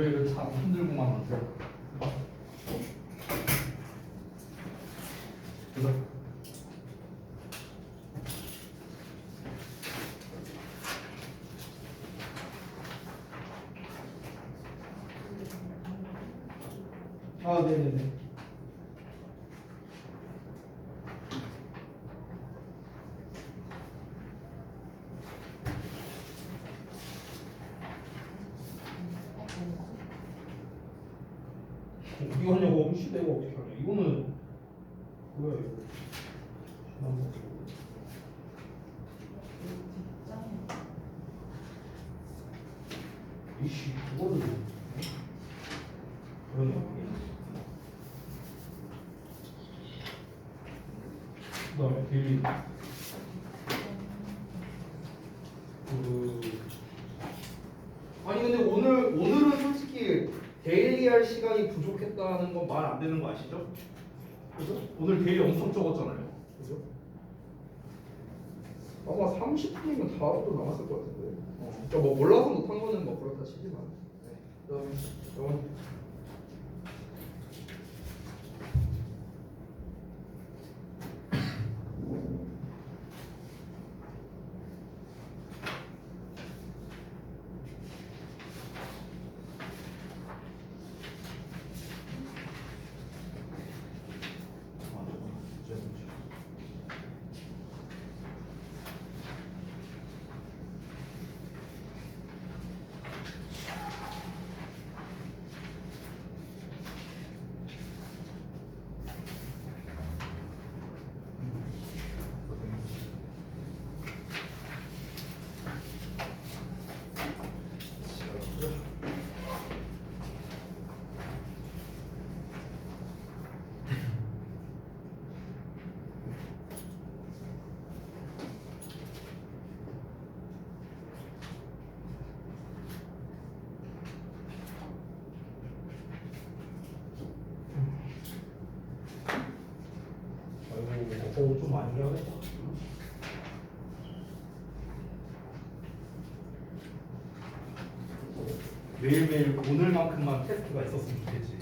월요일은 참 힘들고만 하세요. 그래서 네네네. 어디 가냐고 혹시 내가 어떻게 하냐? 이거는 뭐야 이거? 이씨 그거를 그러네. 그다음에 데일리 아니 근데 오늘은 솔직히 데일리 할 시간이 부족했다는 건 말 안 되는 거 아시죠? 그죠? 오늘 데일리 엄청 적었잖아요. 그죠? 아마 30분이면 다음도 남았을 것 같은데. 뭐 몰라서 못한 거는 뭐 그렇다 치지만. 네. 그다음에 좀 많이 해야겠다. 매일매일 오늘만큼만 테스트가 있었으면 좋겠지.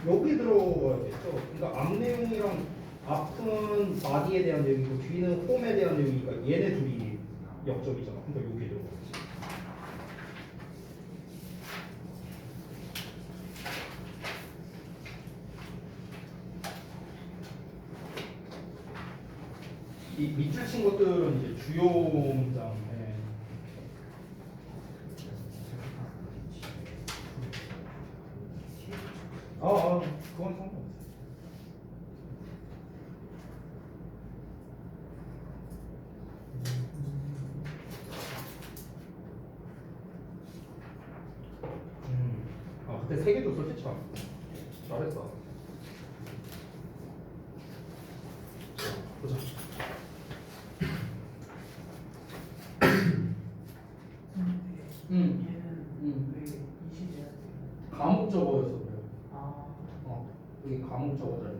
여기 들어와야겠죠. 그러니까 앞 내용이랑 앞은 바디에 대한 내용이고 뒤는 홈에 대한 내용이니까 얘네 둘이 역접이잖아. 그러니까 여기에 들어가야지. 이 밑줄 친 것들은 이제 주요 문장에 그건 상관없어. 그때 3개 줬었지 참. 잘했다. 보자. 가목적어였어 그래. 여기 가목적어잖아.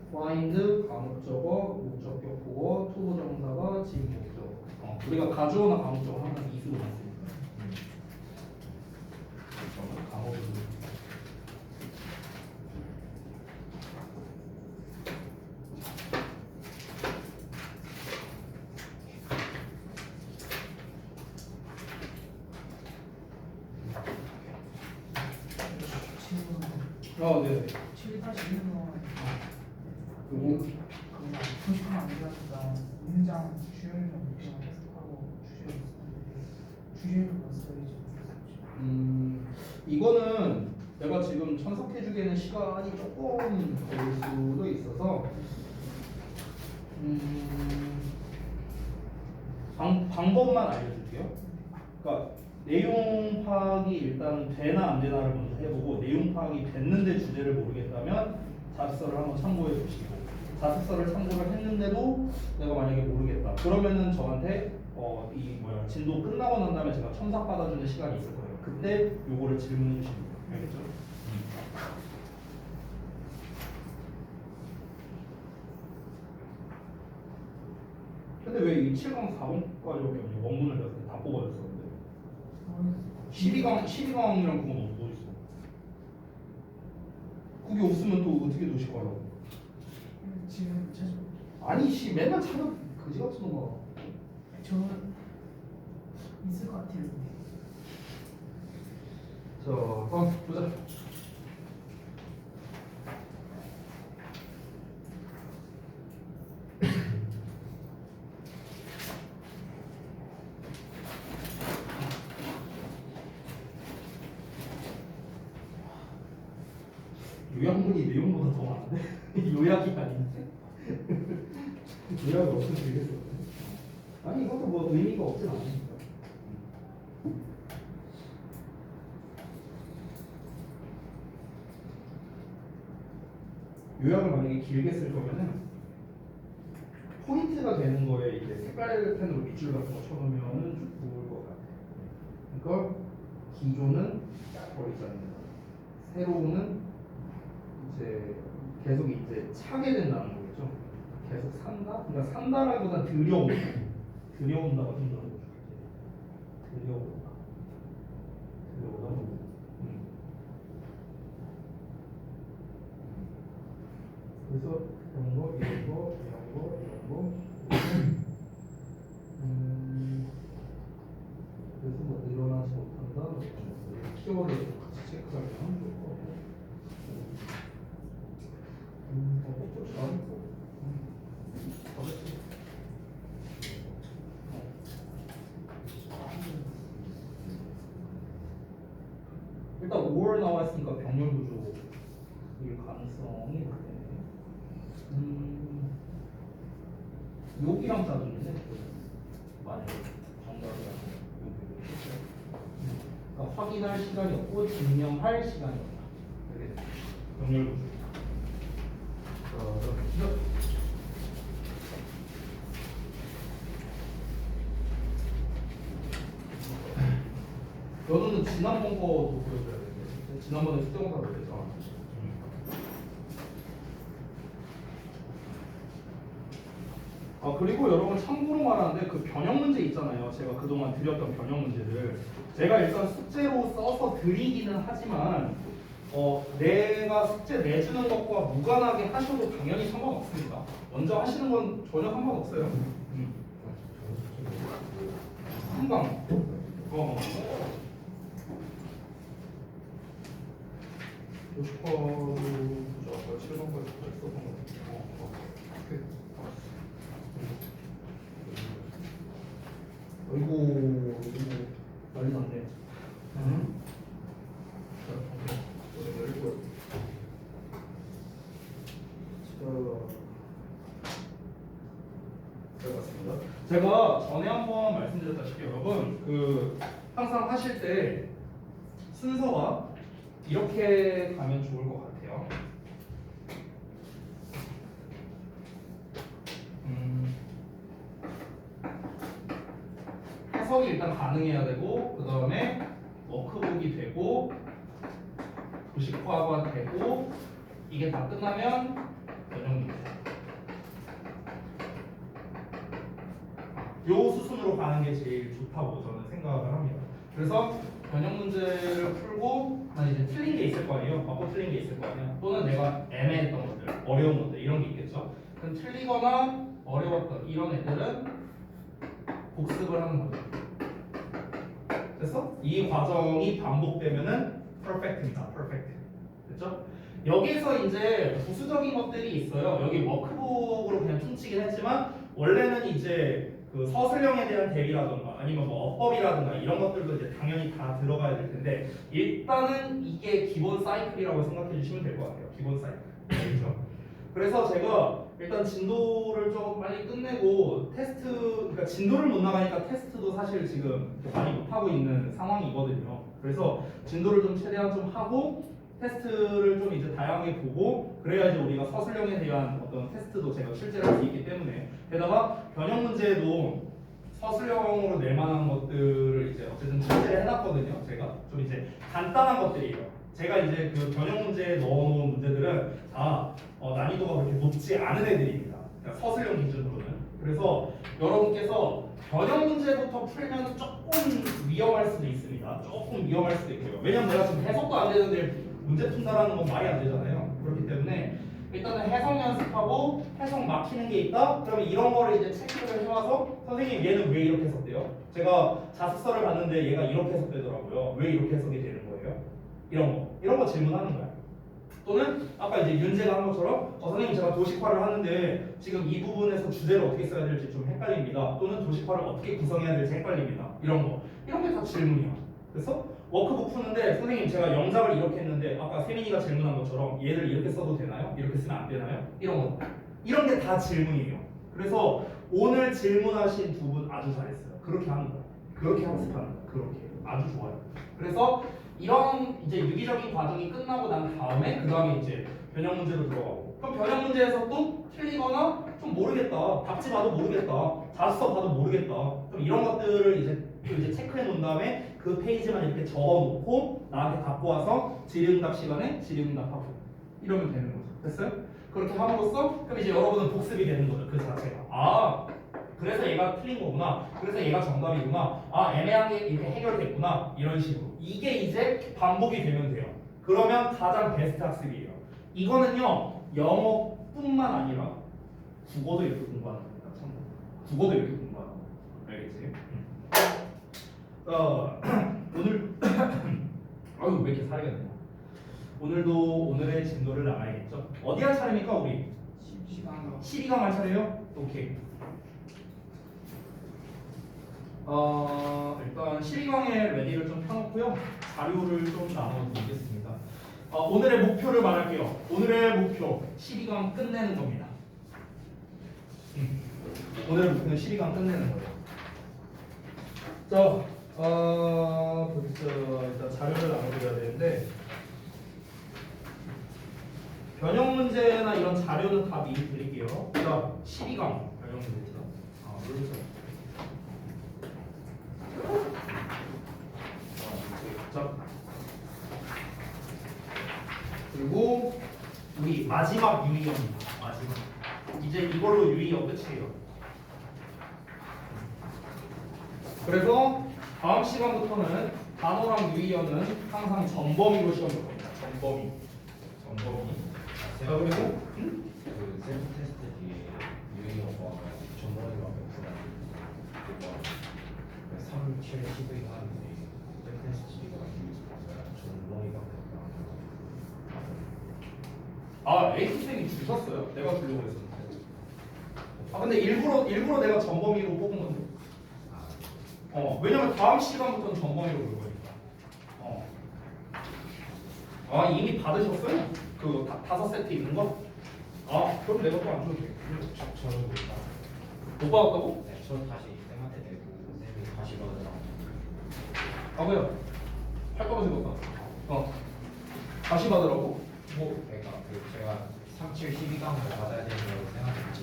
find 가목적어, 목적격 보고, 투부정사가 지금 목적어. 우리가 가주어나 가목적어 항상 이수로 봤으니까. 가목으로. 네. 7-1번 그리고 90분 안 되었다. 문장 주요를 좀 해석하고 주제를 써야지. 이거는 내가 지금 천석해주기에는 시간이 조금 걸릴 수도 있어서 방법만 알려줄게요. 그러니까 내용 파악이 일단 되나 안 되나를 먼저 해보고 내용 파악이 됐는데 주제를 모르겠다면 자습서를 한번 참고해 주시고 자습서를 참고를 했는데도 내가 만약에 모르겠다 그러면은 저한테 이 뭐야 진도 끝나고 난 다음에 제가 첨삭 받아주는 시간이 있을 거예요. 그때 요거를 질문해 주시면 돼요. 알겠죠? 근데 왜 이 7강 4번까지밖에 없냐? 원문을 내가 다 뽑아줬어. 근데 12강이랑 그건 어디 있어? 그게 없으면 또 어떻게 도실 거라고? 지금 찾아. 아니 씨 맨날 찾아 그지 같은 놈아. 저는 있을 것 같아요. 자, 보자. 요약문이 내용보다 더 많은데? 요약이 아닌데? 요약을 어떻게 되겠어? 아니 이것도 뭐 의미가 없진 않으니까. 요약을 만약에 길게 쓸 거면은 포인트가 되는 거에 이제 색깔 펜으로 밑줄 같은 거 쳐놓으면은 좀 좋을 것 같아. 그러니까 기존은 버리자입니다. 새로운은 이제 계속 이제 차게 된다는 거겠죠. 계속 산다? 그러니까 산다라기보다 들여온다. 들여온다가 좀 더 들여온다. 들여오다. 그래서 이런 거, 이런 거, 이런 거, 이런 거. 그래서 뭐 늘어나지 못한다. 키워드를 같이 체크하면 좋을 것 같고. 꼭 잘했고. 잘했어. 일단 5월 나왔으니까 병렬 구조일 가능성이 높네. 여기랑 짜주는데 만약에 정답이라면 그러니까 확인할 시간이 없고 증명할 시간이 없다. 이렇게 됩니다. 병렬 구조. 너는 지난번 거도 보여줘야 되는데 지난번에 수정사를 했잖아. 그리고 여러분 참고로 말하는데 그 변형 문제 있잖아요. 제가 그동안 드렸던 변형 문제를 제가 일단 숙제로 써서 드리기는 하지만 내가 숙제 내주는 것과 무관하게 하셔도 당연히 상관없습니다. 먼저 하시는 건 전혀 상관없어요. 한강 50%도 부족하고 7번까지 썼던 거 아이고 난리 났네. 제가 전에 한번 말씀드렸다시피 여러분 항상 하실 때 순서가 이렇게 가면 좋을 것 같아요. 해석이 일단 가능해야 되고 그 다음에 워크북이 되고 도식화가 되고 이게 다 끝나면 변형 문제. 요 수순으로 가는 게 제일 좋다고 저는 생각을 합니다. 그래서 변형 문제를 풀고 이제 틀린 게 있을 거 아니에요. 맞고 틀린 게 있을 거 아니에요. 또는 내가 애매했던 것들, 어려운 것들 이런 게 있겠죠. 그럼 틀리거나 어려웠던 이런 애들은 복습을 하는 거죠. 그래서 이 과정이 반복되면은 perfect입니다. perfect. 됐죠? 여기서 이제 부수적인 것들이 있어요. 여기 워크북으로 그냥 퉁치긴 했지만 원래는 이제 그 서술형에 대한 대비라든가 아니면 뭐 어법이라든가 이런 것들도 이제 당연히 다 들어가야 될 텐데 일단은 이게 기본 사이클이라고 생각해 주시면 될 것 같아요. 기본 사이클. 그렇죠? 그래서 제가 일단 진도를 좀 빨리 끝내고 그러니까 진도를 못 나가니까 테스트도 사실 지금 많이 못 하고 있는 상황이거든요. 그래서 진도를 좀 최대한 좀 하고 테스트를 좀 이제 다양하게 보고 그래야지 우리가 서술형에 대한 어떤 테스트도 제가 실제로 할 수 있기 때문에 게다가 변형 문제도 서술형으로 낼 만한 것들을 이제 어쨌든 출제를 해놨거든요. 제가 좀 이제 간단한 것들이에요. 제가 이제 그 변형 문제에 넣어놓은 문제들은 다 난이도가 그렇게 높지 않은 애들입니다. 그러니까 서술형 기준으로는. 그래서 여러분께서 변형 문제부터 풀면 조금 위험할 수도 있습니다. 조금 위험할 수도 있고요. 왜냐면 내가 지금 해석도 안 되는데 문제 푼다라는 건 말이 안 되잖아요. 그렇기 때문에 일단은 해석 연습하고 해석 막히는 게 있다? 그러면 이런 거를 이제 체크를 해와서 선생님 얘는 왜 이렇게 해석돼요? 제가 자습서를 봤는데 얘가 이렇게 해석되더라고요. 왜 이렇게 해석이 되는 거예요? 이런 거 질문하는 거야. 또는 아까 이제 윤재가 한 것처럼 선생님 제가 도식화를 하는데 지금 이 부분에서 주제를 어떻게 써야 될지 좀 헷갈립니다. 또는 도식화를 어떻게 구성해야 될지 헷갈립니다. 이런 게 다 질문이야. 그래서 워크북 푸는데 선생님 제가 영작을 이렇게 했는데 아까 세민이가 질문한 것처럼 얘를 이렇게 써도 되나요? 이렇게 쓰면 안 되나요? 이런 게 다 질문이에요. 그래서 오늘 질문하신 두 분 아주 잘했어요. 그렇게 하는 거예요. 그렇게 학습하는 거예요. 그렇게 아주 좋아요. 그래서 이런 이제 유기적인 과정이 끝나고 난 다음에 그 다음에 이제 변형 문제로 들어가고 그럼 변형 문제에서 또 틀리거나 좀 모르겠다 답지 봐도 모르겠다 자습서 봐도 모르겠다 그럼 이런 것들을 이제 체크해 놓은 다음에 그 페이지만 이렇게 적어놓고 나한테 갖고 와서 질의응답 시간에 질의응답하고 이러면 되는 거죠. 됐어요? 그렇게 함으로써 그럼 이제 여러분은 복습이 되는 거죠. 그 자체가 그래서 얘가 틀린 거구나. 그래서 얘가 정답이구나. 애매한 게 이렇게 해결됐구나. 이런 식으로. 이게 이제 반복이 되면 돼요. 그러면 가장 베스트 학습이에요. 이거는요, 영어뿐만 아니라 국어도 이렇게 공부하는 겁니다. 참. 국어도 이렇게 공부하는 거. 알겠지? 오늘 아유 왜 이렇게 살이가 되냐? 오늘도 오늘의 진도를 나가야겠죠? 어디 할 차례입니까 우리? 12강 할 차례요? 오케이. 일단 12강의 레디를 좀 펴놓고요. 자료를 좀 나눠드리겠습니다. 오늘의 목표를 말할게요. 오늘의 목표 12강 끝내는 겁니다. 오늘의 목표는 12강 끝내는 거예요. 자, 일단 자료를 나눠드려야 되는데 변형 문제나 이런 자료는 다 미리 드릴게요. 자, 12강 변형 문제입니다. 그렇죠. 자, 그리고 우리 마지막 유의어입니다. 마지막. 이제 이걸로 유의어 끝이에요. 그래서 다음 시간부터는 단어랑 유의어는 항상 전범위로 시험 볼 겁니다. 전범위. 자, 그리고 그 셀프 테스트 뒤에 유행어가 전문이가 몇 프로나 3, 7, 10이 하는데 셀프 테스트 뒤가 전문이가 몇 프로나 에이티생이 주셨어요? 내가 주려고 했었는데. 근데 일부러 내가 전범위로 뽑은 건데. 왜냐면 다음 시간부터는 전범위로 볼 거니까. 이미 받으셨어요? 그 5세트 있는 거? 그럼 내가 또 안 줘도 돼. 저는 못 받았어요. 못 받았다고? 네, 저 다시 쌤한테 내고 쌤이 다시 받으라고. 왜요? 할 거면 생겼다. 다시 받으라고? 그러니까 제가 3, 7, 12강을 받아야 되는 거라고 생각했지.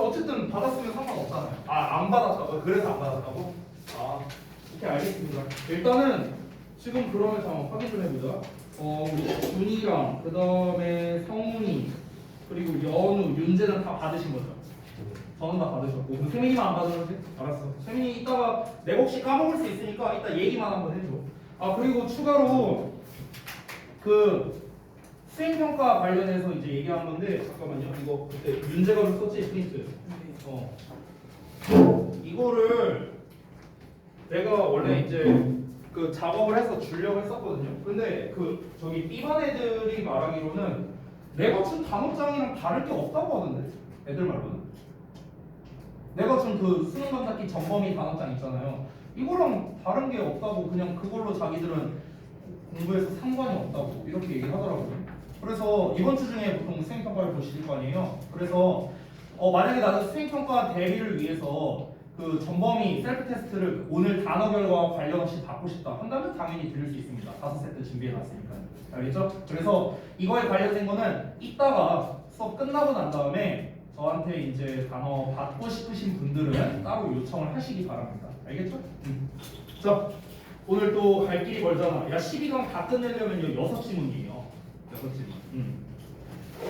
어쨌든 받았으면 상관없잖아요. 안 받았다고? 그래서 안 받았다고? 오케이, 알겠습니다. 일단은 지금 그러면 잠깐 확인 좀 해보자. 우리 준이랑 그 다음에 성훈이 그리고 연우, 윤재는 다 받으신 거죠? 저는 다 받으셨고 그럼 세민이만 안 받으는데? 알았어. 세민이 이따가 내 혹시 까먹을 수 있으니까 이따 얘기만 한번 해줘. 그리고 추가로 그 수행평가 관련해서 이제 얘기한 건데 잠깐만요. 이거 그때 윤재가 좀 썼지 프린트. 이거를 내가 원래 이제 그 작업을 해서 주려고 했었거든요. 근데 그 저기 B반 애들이 말하기로는 내가 준 단어장이랑 다를 게 없다고 하던데. 애들 말로는. 내가 준 그 수능 감독기 전범위 단어장 있잖아요. 이거랑 다른 게 없다고 그냥 그걸로 자기들은 공부해서 상관이 없다고 이렇게 얘기를 하더라고요. 그래서 이번 주 중에 보통 수행평가를 보실 거 아니에요. 그래서 만약에 나는 수행평가 대비를 위해서 그 전범위 셀프 테스트를 오늘 단어 결과와 관련 없이 받고 싶다 한다면 당연히 드릴 수 있습니다. 5세트 준비해놨으니까. 알겠죠? 그래서 이거에 관련된 거는 이따가 수업 끝나고 난 다음에 저한테 이제 단어 받고 싶으신 분들은 따로 요청을 하시기 바랍니다. 알겠죠? 자, 오늘 또 갈 길이 멀잖아. 야, 12강 다 끝내려면 6지문이에요. 6지문.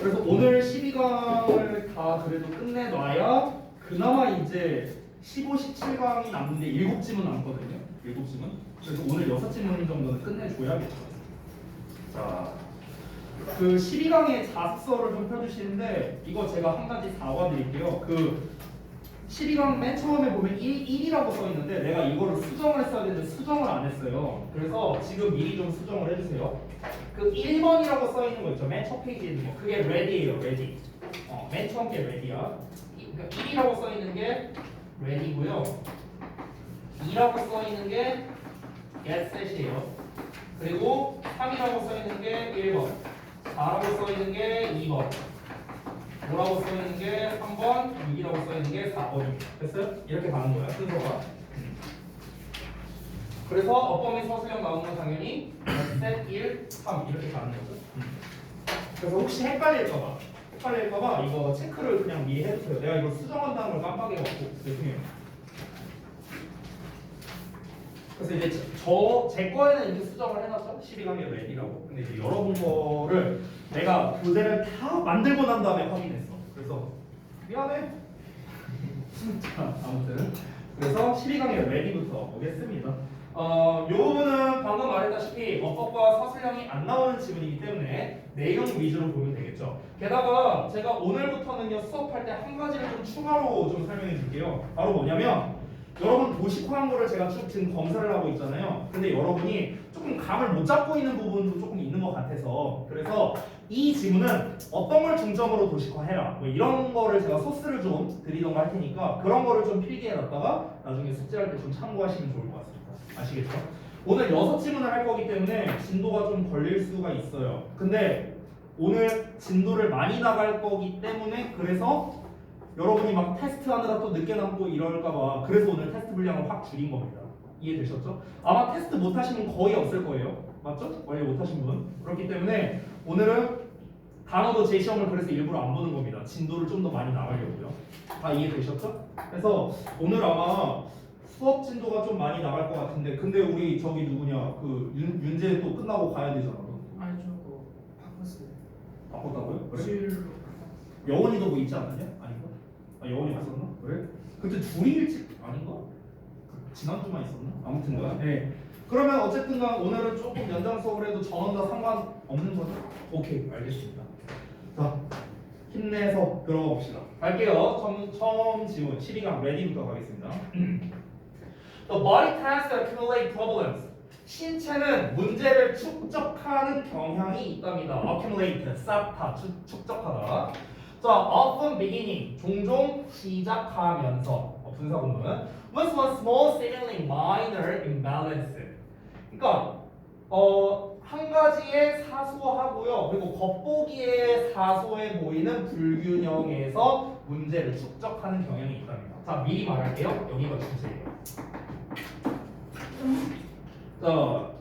그래서 오늘 12강을 다 그래도 끝내놔야 그나마 이제 15, 17강이 남는데 7지문 남거든요. 7지문. 그래서 오늘 6지문 정도는 끝내줘야겠죠. 자, 그 12강의 자습서를 좀 펴주시는데 이거 제가 한 가지 사과드릴게요. 그 12강 맨 처음에 보면 1이라고 써 있는데 내가 이거를 수정을 했어야 되는데 수정을 안 했어요. 그래서 지금 미리 좀 수정을 해주세요. 그 1번이라고 써 있는 거 있죠? 맨 첫 페이지에 있는 거. 그게 ready예요, ready. 맨 처음 게 ready야. 그러니까 1이라고 써 있는 게 ready고요. 2라고 써 있는 게 get set이에요. 그리고 3이라고 써 있는 게 1번. 4라고 써 있는 게 2번. 5라고 써 있는 게 3번, 6이라고 써 있는 게 4번입니다. 됐어요? 이렇게 가는 거야, 순서가. 그래서 어법 및 서술형 나오는 건 당연히 셋, 1, 3 이렇게 가는 거죠. 그래서 혹시 헷갈릴까봐 이거 체크를 그냥 미리 해주세요. 내가 이거 수정한다는 걸 깜빡해갖고 죄송해요. 그래서 이제 제 거에는 이렇게 수정을 해놨죠. 12강의 레디라고. 근데 이제 여러분 거를 내가 교재를 다 만들고 난 다음에 확인했어. 그래서 미안해. 자, 아무튼 그래서 12강의 레디부터 보겠습니다. 요 부분은 방금 말했다시피 어법과 서술형이 안 나오는 지문이기 때문에 내용 위주로 보면 되겠죠. 게다가 제가 오늘부터는요 수업할 때 한 가지를 좀 추가로 좀 설명해 줄게요. 바로 뭐냐면 여러분 도식화한 거를 제가 쭉 지금 검사를 하고 있잖아요. 근데 여러분이 조금 감을 못 잡고 있는 부분도 조금 있는 것 같아서 그래서 이 지문은 어떤 걸 중점으로 도식화해라 뭐 이런 거를 제가 소스를 좀 드리던가 할 테니까 그런 거를 좀 필기해 놨다가 나중에 숙제할 때 좀 참고하시면 좋을 것 같습니다. 아시겠죠? 오늘 6지문을 할 거기 때문에 진도가 좀 걸릴 수가 있어요. 근데 오늘 진도를 많이 나갈 거기 때문에 그래서 여러분이 막 테스트 하느라 또 늦게 남고 이럴까봐 그래서 오늘 테스트 분량을 확 줄인 겁니다. 이해되셨죠? 아마 테스트 못 하신 분 거의 없을 거예요. 맞죠? 원래 못 하신 분. 그렇기 때문에 오늘은 단어도 제 시험을 그래서 일부러 안 보는 겁니다. 진도를 좀 더 많이 나가려고요. 다 이해되셨죠? 그래서 오늘 아마 수업 진도가 좀 많이 나갈 것 같은데 근데 우리 저기 누구냐 그 윤재 또 끝나고 가야 되잖아. 아니 저거 바꿨어요. 바꿨다고요? 그래? 수요일로. 여원이도 뭐 있지 않았냐? 아닌가? 아 여원이 갔었나? 왜? 그때 둘이 일찍 아닌가? 지난주만 있었나? 아무튼가. 네. 그러면 어쨌든간 오늘은 조금 연장 수업을 해도 전원 다 상관없는 거죠? 오케이 알겠습니다. 자 힘내서 들어가 봅시다. 갈게요. 처음 지문 12강 레디부터 가겠습니다. The body tends to accumulate problems. 신체는 문제를 축적하는 경향이 있답니다. accumulate, 쌓다, 축적하다. 자, often beginning, 종종 시작하면서 분사구문 with one small seemingly minor imbalance. 그러니까 한 가지의 사소하고요. 그리고 겉보기에 사소해 보이는 불균형에서 문제를 축적하는 경향이 있답니다. 자, 미리 말할게요. 여기가 주제예요. 자,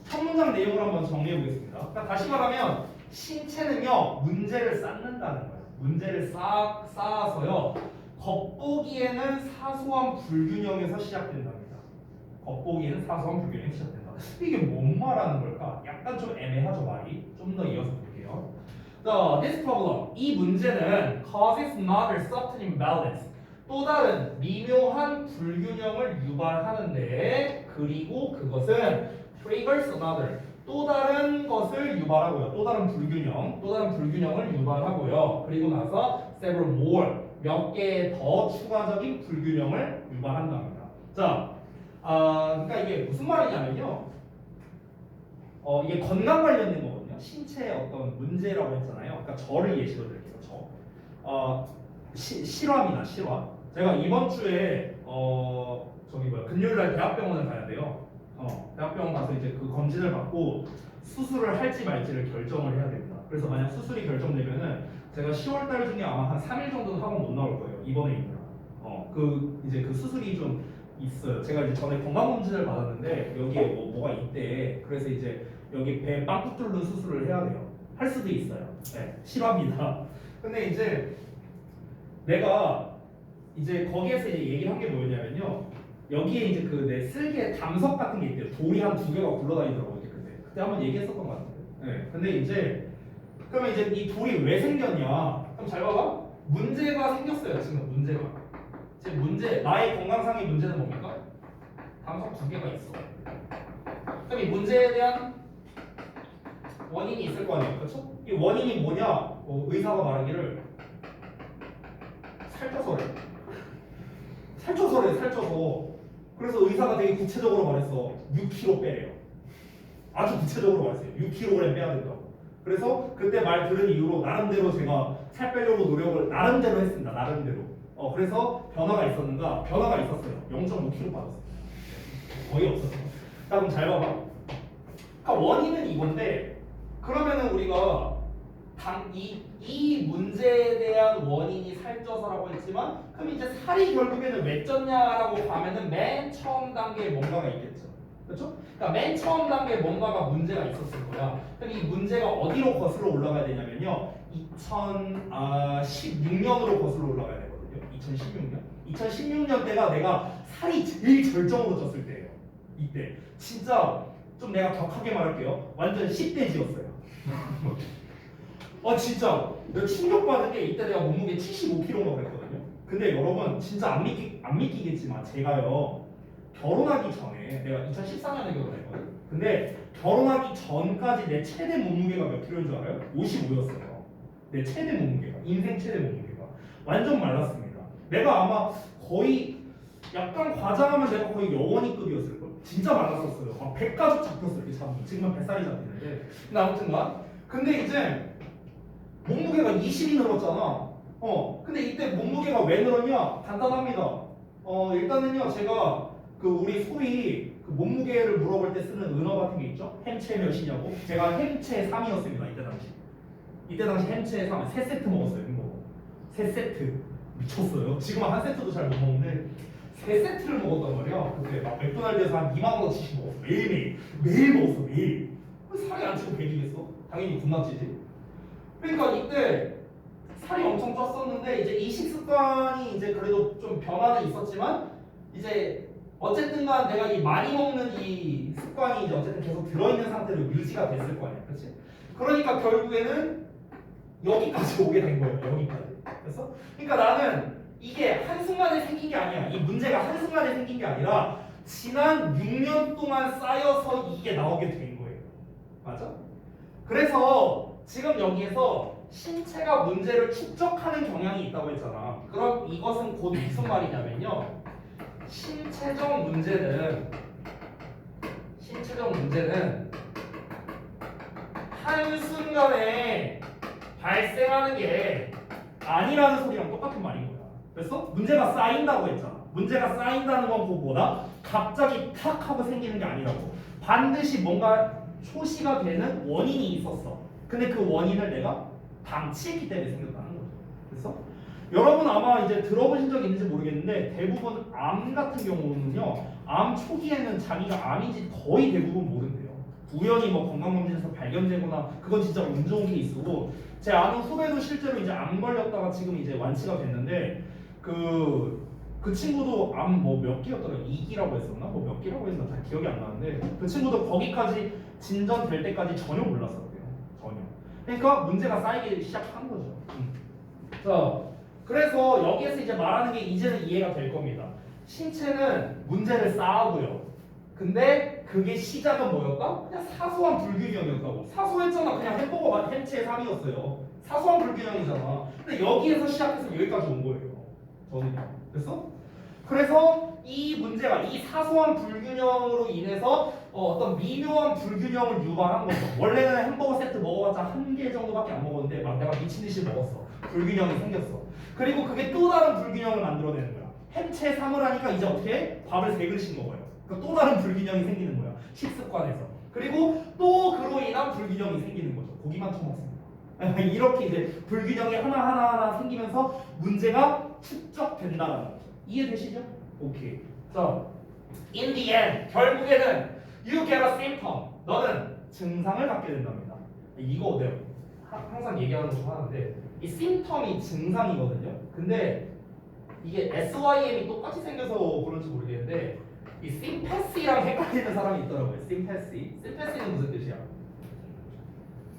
첫 문장 내용을 한번 정리해 보겠습니다. 그러니까 다시 말하면 신체는요 문제를 쌓는다는 거예요. 문제를 쌓아서요 겉보기에는 사소한 불균형에서 시작된답니다. 겉보기에는 사소한 불균형이 시작된다. 이게 뭔 말하는 걸까? 약간 좀 애매하죠 말이. 좀 더 이어서 볼게요. This problem, 이 문제는 causes another certain imbalance. 또 다른 미묘한 불균형을 유발하는데 그리고 그것은 triggers another. 또 다른 것을 유발하고요. 또 다른 불균형을 유발하고요. 그리고 나서 several more, 몇 개의 더 추가적인 불균형을 유발한답니다. 자, 그러니까 이게 무슨 말이냐면요. 이게 건강 관련된 거거든요. 신체의 어떤 문제라고 했잖아요. 그러니까 저를 예시로 들게요. 실화입니다. 실화. 제가 이번 주에 금요일날 대학병원을 가야 돼요. 대학병원 가서 이제 그 검진을 받고 수술을 할지 말지를 결정을 해야 됩니다. 그래서 만약 수술이 결정되면은 제가 10월 달 중에 아마 한 3일 정도는 학원 못 나올 거예요. 입원해 있느라. 이제 그 수술이 좀 있어요. 제가 이제 전에 건강검진을 받았는데 여기에 뭐가 있대. 그래서 이제 여기 배 빵꾸 뚫는 수술을 해야 돼요. 할 수도 있어요. 네, 실화입니다. 근데 이제 내가 이제 거기에서 이제 얘기를 한 게 뭐였냐면요. 여기에 이제 그 내 쓸개 담석 같은 게 있대요. 돌이 한 2개가 굴러다니더라고요. 그때 한번 얘기했었던 것 같아요. 네. 근데 이제 그러면 이제 이 돌이 왜 생겼냐? 그럼 잘 봐봐. 문제가 생겼어요. 지금 문제가. 지금 문제 나의 건강상의 문제는 뭡니까? 담석 2개가 있어. 그럼 이 문제에 대한 원인이 있을 거 아니에요, 그렇죠? 이 원인이 뭐냐? 의사가 말하기를 살쪄서래. 살쪄서. 그래서 의사가 되게 구체적으로 말했어. 6kg 빼래요. 아주 구체적으로 말했어요. 6kg 빼야 된다고. 그래서 그때 말 들은 이후로 나름대로 제가 살 빼려고 노력을 나름대로 했습니다. 나름대로. 그래서 변화가 있었는가? 변화가 있었어요. 0.5kg 빠졌어요. 거의 없었어. 자, 그럼 잘 봐봐. 그러니까 원인은 이건데 그러면은 우리가 이 문제에 대한 원인이 살쪄서라고 했지만 그럼 이제 살이 결국에는 왜 쪘냐라고 가면은 맨 처음 단계에 뭔가가 있겠죠. 그렇죠? 그러니까 맨 처음 단계에 뭔가가 문제가 있었을 거야. 그럼 이 문제가 어디로 거슬러 올라가야 되냐면요. 2016년으로 거슬러 올라가야 되거든요. 2016년. 2016년 때가 내가 살이 제일 절정으로 쪘을 때예요. 이때 진짜 좀 내가 격하게 말할게요. 완전 10대지였어요. 진짜 내가 충격받은 게 이때 내가 몸무게 75kg라고 그랬거든요. 근데 여러분 진짜 안 믿기겠지만 제가요 결혼하기 전에 내가 2014년에 결혼했거든. 근데 결혼하기 전까지 내 최대 몸무게가 몇 킬로인 줄 알아요? 55였어요. 내 최대 몸무게가 인생 최대 몸무게가 완전 말랐습니다. 내가 아마 거의 약간 과장하면 내가 거의 여원이급이었을걸. 진짜 말랐었어요. 막 100가죽 잡혔어 이렇게 잡으면. 지금은 뱃살이 잡히는데. 근데 아무튼간 근데 이제 몸무게가 20이 늘었잖아. 근데 이때 몸무게가 왜 늘었냐? 간단합니다. 일단은요, 제가 그 우리 소위 그 몸무게를 물어볼 때 쓰는 은어 같은 게 있죠? 햄체 몇이냐고? 제가 햄체 3이었습니다. 이때 당시 햄체 3, 3세트 먹었어요. 햄버거. 3세트. 미쳤어요. 지금은 한 세트도 잘 못 먹는데 3세트를 먹었단 말이야. 그때 막 맥도날드에서 한 2만 원어치씩 먹었어. 매일 먹었어. 매일. 살이 안 찌고 배기겠어? 당연히 겁나 찌지. 그러니까 이때 살이 엄청 쪘었는데 이제 이 식습관이 이제 그래도 좀 변화는 있었지만 이제 어쨌든간 내가 이 많이 먹는 이 습관이 이제 어쨌든 계속 들어있는 상태로 유지가 됐을 거 아니야, 그렇지? 그러니까 결국에는 여기까지 오게 된 거예요, 여기까지. 그래서 그러니까 나는 이게 한순간에 생긴 게 아니야. 이 문제가 한순간에 생긴 게 아니라 지난 6년 동안 쌓여서 이게 나오게 된 거예요. 맞아? 그래서 지금 여기에서 신체가 문제를 축적하는 경향이 있다고 했잖아. 그럼 이것은 곧 무슨 말이냐면요. 신체적 문제는 한순간에 발생하는 게 아니라는 소리랑 똑같은 말인 거야. 그래서 문제가 쌓인다고 했잖아. 문제가 쌓인다는 건 뭐다? 갑자기 탁 하고 생기는 게 아니라고. 반드시 뭔가 초시가 되는 원인이 있었어. 근데 그 원인을 내가 방치했기 때문에 생겼다는 거죠. 그래서 여러분 아마 이제 들어보신 적 있는지 모르겠는데 대부분 암 같은 경우는요. 암 초기에는 자기가 암인지 거의 대부분 모른대요. 우연히 뭐 건강검진에서 발견되거나 그건 진짜 운 좋은 게 있고 제 아는 후배도 실제로 이제 암 걸렸다가 지금 이제 완치가 됐는데 그 친구도 암 뭐 몇 기였더라? 2기라고 했었나? 뭐 몇 기라고 했나? 잘 기억이 안 나는데 그 친구도 거기까지 진전될 때까지 전혀 몰랐었대요. 전혀. 그러니까 문제가 쌓이기 시작한 거죠. 자, 그래서 여기에서 이제 말하는 게 이제는 이해가 될 겁니다. 신체는 문제를 쌓아고요. 근데 그게 시작은 뭐였다? 그냥 사소한 불균형이었다고. 사소했잖아. 그냥 햄버거 햄체의 3이었어요. 사소한 불균형이잖아. 근데 여기에서 시작해서 여기까지 온 거예요. 저는. 그래서 이 문제가 이 사소한 불균형으로 인해서 어떤 미묘한 불균형을 유발한 거죠. 원래는 햄버거 세트 먹어봤자 1개 정도밖에 안 먹었는데 막 내가 미친 듯이 먹었어. 불균형이 생겼어. 그리고 그게 또 다른 불균형을 만들어내는 거야. 햄체 3을 하니까 이제 어떻게 해? 밥을 3그릇씩 먹어요. 그러니까 또 다른 불균형이 생기는 거야. 식습관에서. 그리고 또 그로 인한 불균형이 생기는 거죠. 고기만 처먹습니다. 이렇게 이제 불균형이 하나하나 생기면서 문제가 축적된다는 거죠. 이해되시죠? 오케이. 자, in the end 결국에는 you get a symptom. 너는 증상을 갖게 된답니다. 이거 내가 항상 얘기하는 거 중 하나인데 이 심텀이 증상이거든요. 근데 이게 SYM이 똑같이 생겨서 그런지 모르겠는데 이 심패시랑 헷갈리는 사람이 있더라고요. 심패시. 심패시는 무슨 뜻이야?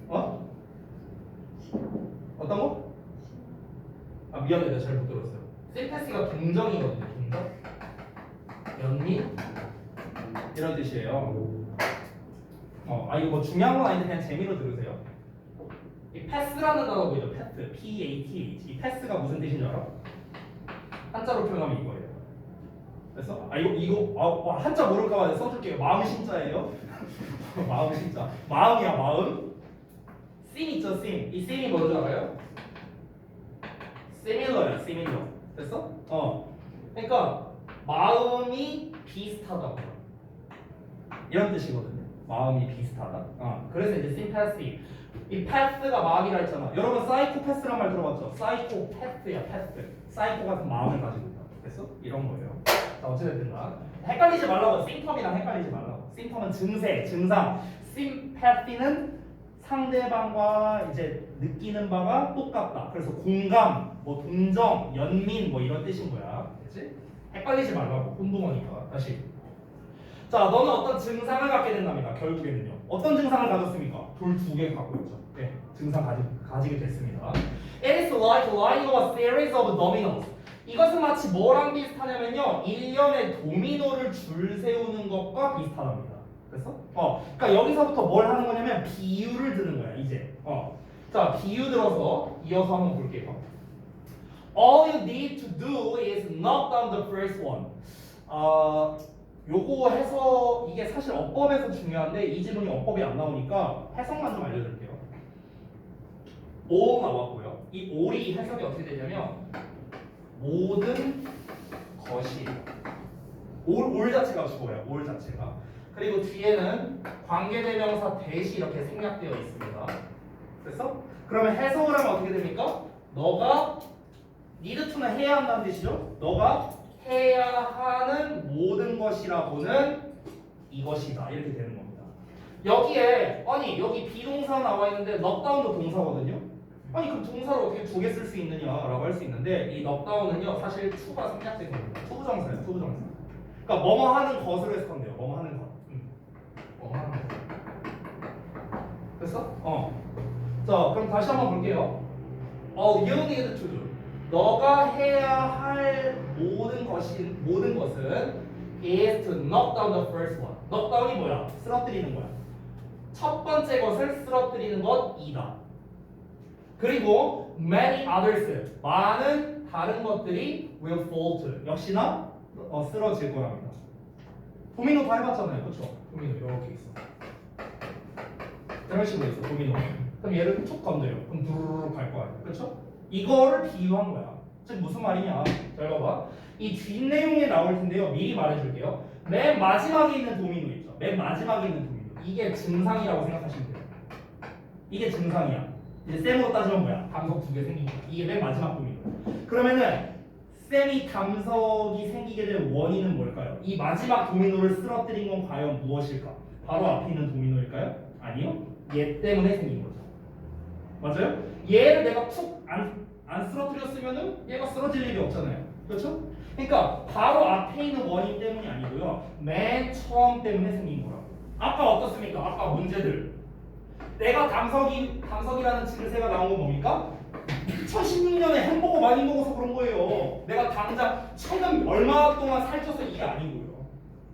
어? 어떤 거? 아 미안해, 내가 잘 못 들었어요. 심패시가 동정이거든요. 동정? 연민? 이런 뜻이에요. 이거 뭐 중요한 건 아닌데 그냥 재미로 들으세요. 이 패스라는 단어 보이죠? 패스, P-A-T-H. 이 패스가 무슨 뜻인 줄 알아? 한자로 표현하면 이거예요. 그래서 이거 한자 모를까봐 내가 써줄게요. 마음 신자예요. 마음 신자. 마음이야 마음. 심 있죠 심. 이 심이 뭔지 알아요? similar야 similar. 됐어? 그러니까 마음이 비슷하다. 이런 뜻이거든요. 마음이 비슷하다. 그래서 이제 sympathy. 이 패스가 마음이라 했잖아. 여러분 사이코패스란 말 들어봤죠? 사이코패스야 패스. 사이코 같은 마음을 가지고 있다. 됐어? 이런 거예요. 자 어찌됐든 헷갈리지 말라고. 심텀이랑 헷갈리지 말라고. 심텀은 증세, 증상. sympathy는 상대방과 이제 느끼는 바가 똑같다. 그래서 공감, 뭐 동정, 연민 뭐 이런 뜻인 거야. 그렇지? 헷갈리지 말라고. 혼동하니까. 다시. 자, 너는 어떤 증상을 갖게 된답니다. 결국에는요. 어떤 증상을 가졌습니까? 돌 2개 갖고 있죠. 네, 증상 가지게 됐습니다. It is like lining a series of dominoes. 이것은 마치 뭐랑 비슷하냐면요. 일련의 도미노를 줄 세우는 것과 비슷하답니다. 그래서 그러니까 여기서부터 뭘 하는 거냐면 비유를 드는 거야. 이제. 자, 비유 들어서 이어서 한번 볼게요. All you need to do is knock down the first one. 요거 해서 이게 사실 어법에서 중요한데 이 지문이 어법이 안 나오니까 해석만 좀 알려드릴게요. all 나왔고요. 이 all이 해석이 어떻게 되냐면 모든 것이 all 자체가 주어예요. all 자체가. 그리고 뒤에는 관계대명사 대시 이렇게 생략되어 있습니다. 됐어? 그러면 해석을 하면 어떻게 됩니까? 너가 need to는 해야 한다는 뜻이죠. 너가 해야 하는 모든 것이라고는 이것이다. 이렇게 되는 겁니다. 여기에 여기 비동사 나와 있는데 knockdown도 동사거든요. 그럼 동사를 어떻게 2개 쓸 수 있느냐라고 할 수 있는데 이 knockdown은요 사실 to가 생략된 겁니다. 투부정사예요. 투부정사. 그러니까 뭐뭐 하는 것으로 해서 건데요. 뭐뭐 하는 것. 뭐뭐 하는 것. 됐어? 자 그럼 다시 한번 볼게요. You need to do. 너가 해야 할 모든 것은 is to knock down the first one. knock down이 뭐야? 쓰러뜨리는 거야. 첫 번째 것을 쓰러뜨리는 것이다. 그리고 many others, 많은 다른 것들이 will fall to. 역시나 쓰러질 거랍니다. 도미노 다 해봤잖아요, 그렇죠? 도미노 이렇게 있어. 이런 식으로 있어, 도미노. 그럼 얘를 툭 건드려. 그럼 두루룩 갈 거야, 그렇죠? 이거를 비유한 거야. 즉 무슨 말이냐? 잘 봐봐. 이 뒷내용에 나올 텐데요. 미리 말해줄게요. 맨 마지막에 있는 도미노 있죠. 맨 마지막에 있는 도미노. 이게 증상이라고 생각하시면 돼요. 이게 증상이야. 이제 쌤으로 따지면 뭐야? 담석 2개 생긴 거야. 이게 맨 마지막 도미노. 그러면은 쌤이 담석이 생기게 된 원인은 뭘까요? 이 마지막 도미노를 쓰러뜨린 건 과연 무엇일까? 바로 앞에 있는 도미노일까요? 아니요. 얘 때문에 생긴 거죠. 맞아요? 얘를 내가 툭 안 쓰러뜨렸으면은 얘가 쓰러질 일이 없잖아요. 그렇죠? 그러니까 바로 앞에 있는 원인 때문이 아니고요. 맨 처음 때문에 생긴 거라고. 아까 어떻습니까? 아까 문제들. 내가 담석이라는 증세가 나온 건 뭡니까? 2016년에 햄버거 많이 먹어서 그런 거예요. 내가 당장 처음 얼마 동안 살쪄서 이게 아니고요.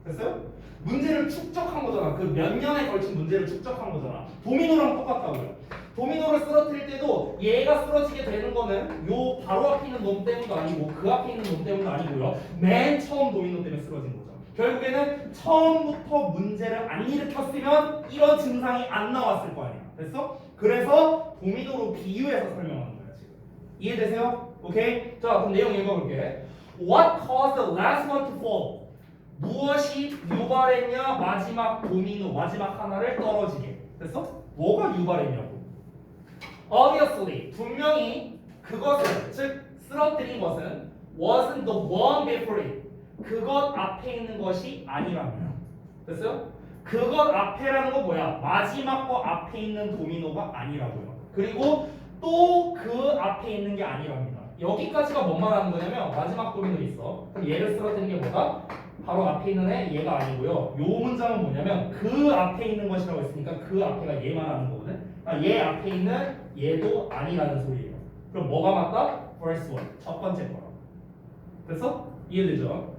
됐어요? 문제를 축적한 거잖아. 그 몇 년에 걸친 문제를 축적한 거잖아. 도미노랑 똑같다고요. 도미노를 쓰러뜨릴 때도 얘가 쓰러지게 되는 거는 요 바로 앞에 있는 놈 때문도 아니고 그 앞에 있는 놈 때문도 아니고요. 맨 처음 도미노 때문에 쓰러진 거죠. 결국에는 처음부터 문제를 안 일으켰으면 이런 증상이 안 나왔을 거 아니야. 됐어? 그래서 도미노로 비유해서 설명하는 거야 지금. 이해되세요? 오케이? 자 그럼 내용 읽어볼게. What caused the last one to fall? 무엇이 유발했냐? 마지막 도미노, 마지막 하나를 떨어지게. 됐어? 뭐가 유발했냐고. Obviously, 분명히 그것은, 즉 쓰러뜨린 것은 wasn't the one before it. 그것 앞에 있는 것이 아니라며. 됐어요? 그것 앞에라는 건 뭐야? 마지막 거 앞에 있는 도미노가 아니라고요. 그리고 또 그 앞에 있는 게 아니랍니다. 여기까지가 뭔 말하는 거냐면 마지막 도미노 있어. 그럼 얘를 쓰러뜨리는 게 뭐다? 바로 앞에 있는 애 얘가 아니고요. 요 문장은 뭐냐면 그 앞에 있는 것이라고 했으니까 그 앞에가 얘 말하는 거거든. 그러니까 얘 앞에 있는 얘도 아니라는 소리예요. 그럼 뭐가 맞다? First one, 첫 번째 거라고. 됐어? 이해되죠?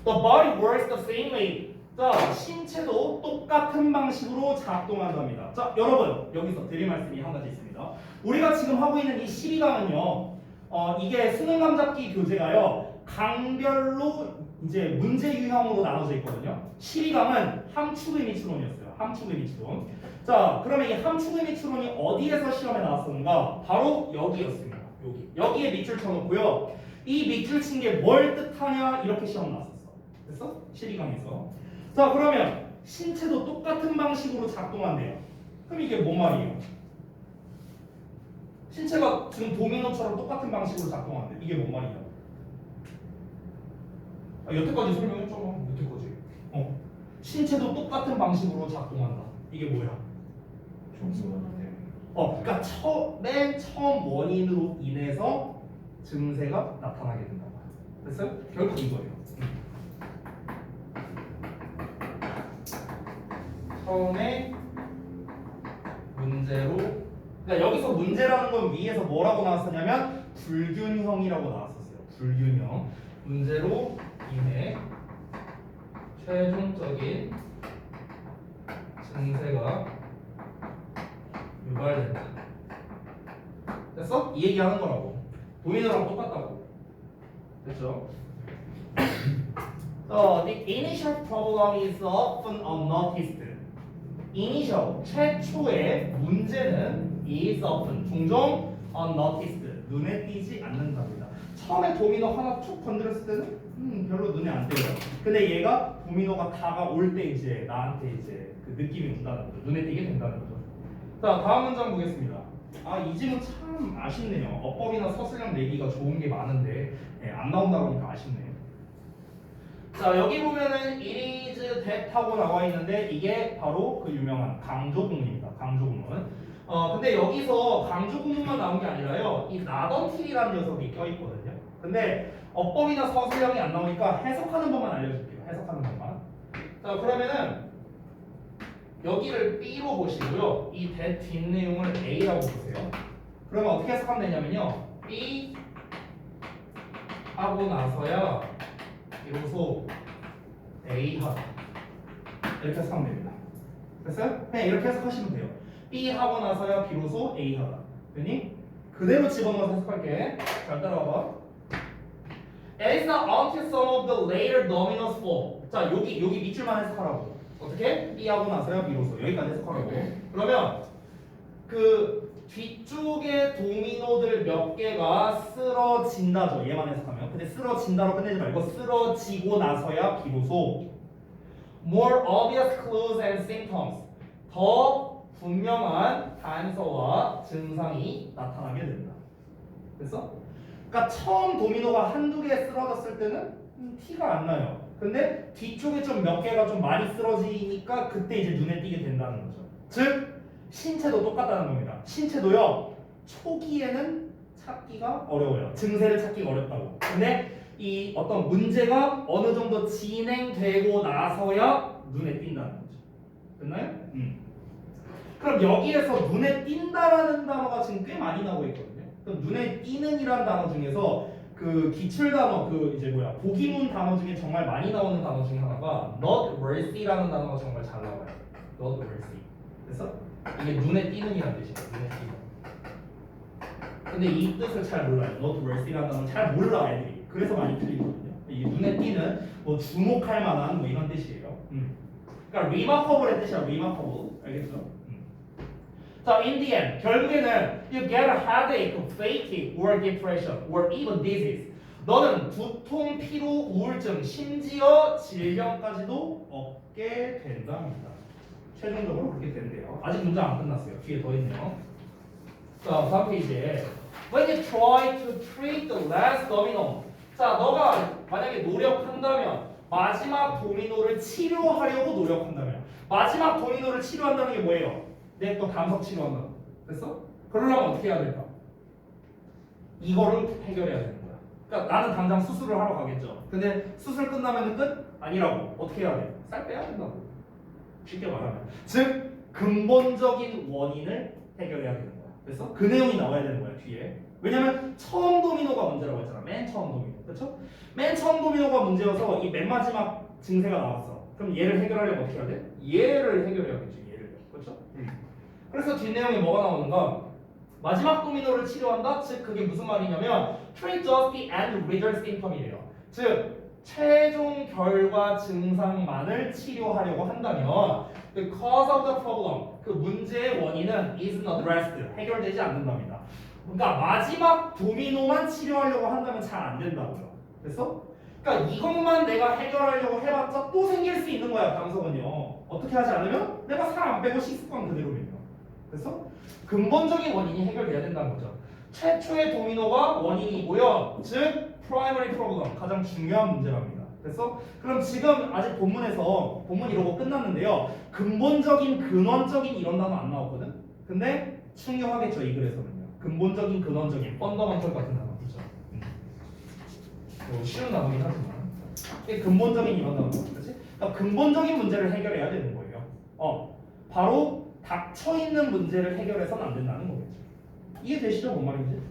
The body works the same way. 자, 신체도 똑같은 방식으로 작동한답니다. 자, 여러분 여기서 드릴 말씀이 한 가지 있습니다. 우리가 지금 하고 있는 이 12강은요, 이게 수능 감잡기 교재가요, 강별로 이제 문제 유형으로 나눠져 있거든요. 12강은 함축 의미 추론이었어요. 함축 의미 추론. 자, 그러면 이 함축 의미 추론이 어디에서 시험에 나왔었는가? 바로 여기였습니다. 여기에 밑줄 쳐놓고요. 이 밑줄 친 게 뭘 뜻하냐 이렇게 시험 나왔었어. 됐어? 12강에서. 자, 그러면 신체도 똑같은 방식으로 작동한대요. 그럼 이게 뭔 말이에요? 신체가 지금 도미노처럼 똑같은 방식으로 작동한대. 이게 뭔 말이야? 여태까지 설명했잖아. 여태까지. 신체도 똑같은 방식으로 작동한다. 이게 뭐야? 그러니까 맨 처음 원인으로 인해서 증세가 나타나게 된다고. 됐어요? 결국 이거예요. 처음에 문제로, 그러니까 여기서 문제라는 건 위에서 뭐라고 나왔었냐면 불균형이라고 나왔었어요. 불균형. 문제로 인해 최종적인 증세가 유발된다. 됐어? 이 얘기하는 거라고. 도미노랑 똑같다고. 됐죠? So the initial problem is often unnoticed. initial 최초의 문제는 is often 종종 unnoticed 눈에 띄지 않는답니다. 처음에 도미노 하나 툭 건드렸을 때는 별로 눈에 안 띄어요. 근데 얘가 도미노가 다가올 때 이제 나한테 이제 그 느낌이 온다는 거죠. 눈에 띄게 된다는 거죠. 자, 다음 문장 보겠습니다. 이 질문 참 아쉽네요. 어법이나 서술형 내기가 좋은 게 많은데 안 나온다고 하니까 아쉽네요. 자, 여기 보면은 it is that 하고 나와 있는데 이게 바로 그 유명한 강조구문입니다. 강조구문. 근데 여기서 강조구문만 나온 게 아니라요, 이 not until이라는 녀석이 껴있거든요. 근데 어법이나 서술형이 안 나오니까 해석하는 법만 알려줄게요. 해석하는 법만. 자, 그러면은 여기를 B로 보시고요, 이 that 뒷내용을 A라고 보세요. 그러면 어떻게 해석하면 되냐면요, B 하고 나서야 비로소 A 하다 이렇게 해석하면 됩니다. 됐어요? 그냥 이렇게 해석하시면 돼요. B 하고 나서야 비로소 A 하다. 됐니? 그대로 집어넣어서 해석할게. 잘 따라와봐. It is not until some of the later dominoes fall. 자, 여기 밑줄만 해석하라고. 어떻게? B 하고 나서야 비로소 여기까지 해석하라고. 그러면 그 뒤쪽에 도미노들 몇 개가 쓰러진다죠. 얘만 해석하면. 근데 쓰러진다로 끝내지 말고 쓰러지고 나서야 비로소 more obvious clues and symptoms, 더 분명한 단서와 증상이 나타나게 된다. 됐어? 그러니까 처음 도미노가 한두 개 쓰러졌을 때는 티가 안 나요. 근데 뒤쪽에 좀 몇 개가 좀 많이 쓰러지니까 그때 이제 눈에 띄게 된다는 거죠. 즉 신체도 똑같다는 겁니다. 신체도요, 초기에는 찾기가 어려워요. 증세를 찾기가 어렵다고. 근데 이 어떤 문제가 어느 정도 진행되고 나서야 눈에 띈다는 거죠. 됐나요? 그럼 여기에서 눈에 띈다라는 단어가 지금 꽤 많이 나오고 있거든요. 그럼 눈에 띄는이라는 단어 중에서 그 기출 단어, 그 이제 보기문 단어 중에 정말 많이 나오는 단어 중에 하나가 not worthy라는 단어가 정말 잘 나와요. not worthy. 됐어? 이게 눈에 띄는이라는 뜻이에요. 눈에 띄는. 근데 이 뜻을 잘 몰라요. not worthy라는 단어는 잘 몰라 애들이. 그래서 많이 틀리거든요. 이게 눈에 띄는, 뭐 주목할 만한 뭐 이런 뜻이에요. 그러니까 remarkable의 뜻이야. remarkable. 알겠죠? 자, in the end, 결국에는 you get a headache, fatigue, or depression, or even disease. 너는 두통, 피로, 우울증, 심지어 질병까지도 얻게 된답니다. 최종적으로 그렇게 된대요. 아직 문장 안 끝났어요. 뒤에 더 있네요. 자, 다음 페이지에 when you try to treat the last domino. 자, 너가 만약에 노력한다면, 마지막 도미노를 치료하려고 노력한다면, 마지막 도미노를 치료한다는 게 뭐예요? 또 감석 치료한다. 됐어? 그러려면 어떻게 해야 될까? 이거를 해결해야 되는 거야. 그러니까 나는 당장 수술을 하러 가겠죠. 근데 수술 끝나면 끝? 아니라고. 어떻게 해야 돼? 쌀 빼야 된다고. 쉽게 말하면. 즉 근본적인 원인을 해결해야 되는 거야. 그래서 그 내용이 나와야 되는 거야 뒤에. 왜냐면 처음 도미노가 문제라고 했잖아. 맨 처음 도미노. 그렇죠? 맨 처음 도미노가 문제여서 이 맨 마지막 증세가 나왔어. 그럼 얘를 해결하려면 어떻게 해야 돼? 얘를 해결해야겠지. 얘를. 그렇죠? 그래서 뒷내용에 뭐가 나오는가? 마지막 도미노를 치료한다? 즉 그게 무슨 말이냐면 treat just the end result symptom이래요. 즉 최종 결과 증상만을 치료하려고 한다면 the cause of the problem, 그 문제의 원인은 isn't addressed, 해결되지 않는답니다. 그러니까 마지막 도미노만 치료하려고 한다면 잘 안 된다고요. 그래서 그러니까 이것만 내가 해결하려고 해봤자 또 생길 수 있는 거야. 방석은요. 어떻게 하지 않으면 내가 살 안 빼고 식습관 그대로면요. 그래서 근본적인 원인이 해결돼야 된다는 거죠. 최초의 도미노가 원인이고요. 즉 primary problem, 가장 중요한 문제랍니다. 그래서 그럼 지금 아직 본문에서 본문 이러고 끝났는데요. 근본적인 근원적인 이런 단어 안 나왔거든. 근데 중요하겠죠 이 글에서는요. 근본적인 근원적인 펀더먼털 같은 단어죠. 쉬운 단어긴 하지만 이게 근본적인 이런 단어, 그렇지? 그러니까 근본적인 문제를 해결해야 되는 거예요. 바로 닥쳐 있는 문제를 해결해서는 안 된다는 거겠죠. 이해되시죠? 뭔 말인지?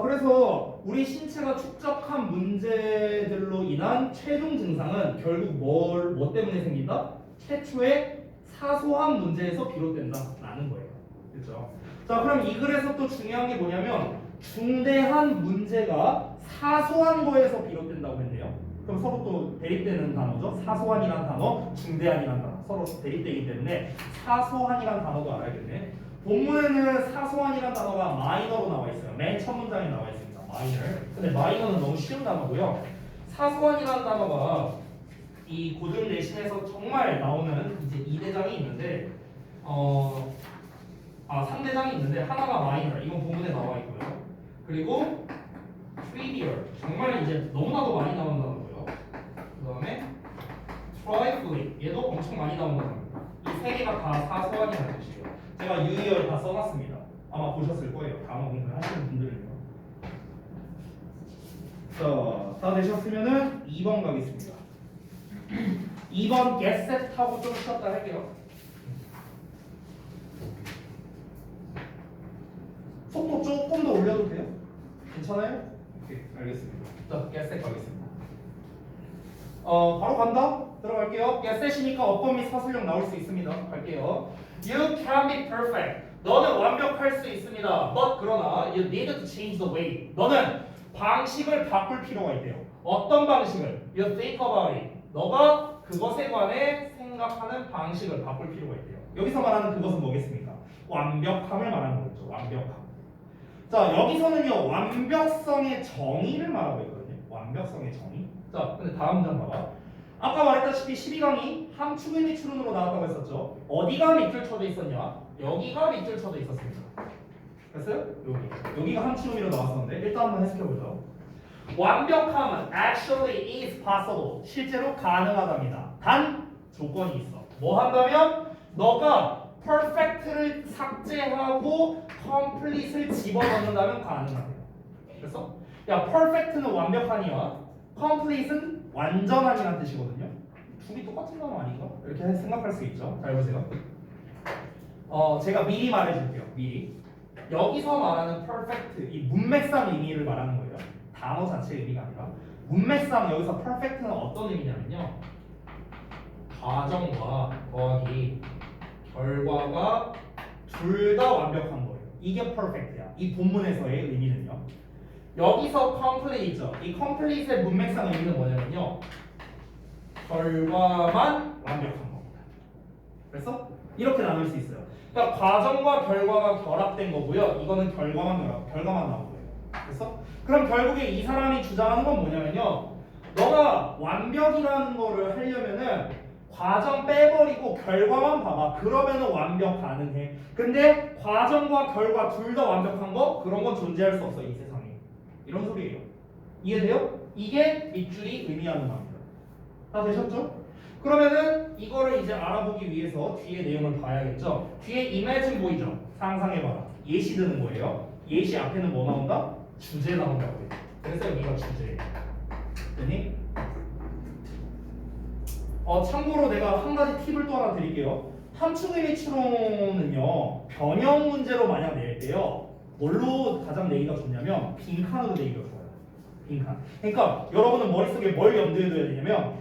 그래서 우리 신체가 축적한 문제들로 인한 최종 증상은 결국 뭐 때문에 생긴다? 최초의 사소한 문제에서 비롯된다라는 거예요. 그렇죠? 자, 그럼 이 글에서 또 중요한 게 뭐냐면 중대한 문제가 사소한 거에서 비롯된다고 했네요. 그럼 서로 또 대립되는 단어죠. 사소한이란 단어, 중대한이란 단어 서로 대립되기 때문에 사소한이란 단어도 알아야겠네. 본문에는 사소한이란 단어가 마이너로 나와 있어요. 맨 첫 문장에 나와 있습니다. 마이너. 근데 마이너는 너무 쉬운 단어고요. 사소한이라는 단어가 이 고등 내신에서 정말 나오는 이제 2대장이 있는데 3대장이 있는데 하나가 마이너. 이건 본문에 나와 있고요. 그리고 trivial. 정말 이제 너무나도 많이 나오는 단어고요. 그다음에 trifling. 얘도 엄청 많이 나오는 단어입니다. 이 세 개가 다 사소한이라는 뜻이에요. 제가 유의어를 다 써놨습니다. 아마 보셨을 거예요. 단어 공부하시는 분들은요. 자, 다 되셨으면은 2번 가겠습니다. 2번 get set 하고 좀 쉬었다 할게요. 속도 조금 더 올려도 돼요? 괜찮아요? 오케이, 알겠습니다. 자, get set 가겠습니다. 바로 간다. 들어갈게요. get set이니까 어법 및 사술형 나올 수 있습니다. 갈게요. You can be perfect. 너는 완벽할 수 있습니다. But 그러나 you need to change the way. 너는 방식을 바꿀 필요가 있대요. 어떤 방식을? You think about it. 너가 그것에 관해 생각하는 방식을 바꿀 필요가 있대요. 여기서 말하는 그것은 뭐겠습니까? 완벽함을 말하는 거죠. 완벽함. 자, 여기서는요 완벽성의 정의를 말하고 있거든요. 완벽성의 정의. 자, 근데 다음 장 봐봐. 아까 말했다시피 12강이 함축의 및 추론으로 나왔다고 했었죠. 어디가 밑줄 쳐져 있었냐? 여기가 밑줄 쳐져 있었습니다. 됐어요? 여기가 함축의미로 나왔었는데 일단 한번 해석해보죠. 완벽함은 actually is possible. 실제로 가능하답니다. 단 조건이 있어. 뭐 한다면 너가 perfect를 삭제하고 complete를 집어넣는다면 가능하대요. 그래서 야 perfect는 완벽하니와 complete는 완전한이라는 뜻이거든요. 둘이 똑같은 단어 아닌가? 이렇게 생각할 수 있죠. 잘 보세요. 제가 미리 말해줄게요. 미리. 여기서 말하는 perfect, 이 문맥상 의미를 말하는 거예요. 단어 자체 의미가 아니라 문맥상 여기서 perfect는 어떤 의미냐면요. 과정과 더하기 결과가 둘 다 완벽한 거예요. 이게 perfect야. 이 본문에서의 의미는요. 여기서 complete 있죠. 이 complete의 문맥상 의미는 뭐냐면요. 결과만 완벽한 겁니다. 그래서 이렇게 나눌 수 있어요. 그러니까 과정과 결과가 결합된 거고요. 이거는 결과만 나온 거예요. 그래서 그럼 결국에 이 사람이 주장하는 건 뭐냐면요. 너가 완벽이라는 거를 하려면은 과정 빼버리고 결과만 봐봐. 그러면은 완벽 가능해. 근데 과정과 결과 둘 다 완벽한 거? 그런 건 존재할 수 없어 이 세상에. 이런 소리예요. 이해돼요? 이게 밑줄이 의미하는 말입니다. 다 되셨죠? 그러면은 이거를 이제 알아보기 위해서 뒤에 내용을 봐야겠죠. 뒤에 imagine 보이죠? 상상해봐라. 예시 드는 거예요. 예시 앞에는 뭐 나온다? 주제 나온다고. 그래서 여기가 주제예요. 됐니? 참고로 내가 한 가지 팁을 또 하나 드릴게요. 함축의미 추론은요, 변형 문제로 만약 낼 때요, 뭘로 가장 내기가 좋냐면 빈칸으로 내기가 좋아요. 빈칸. 그러니까 여러분은 머릿속에 뭘 염두에 둬야 되냐면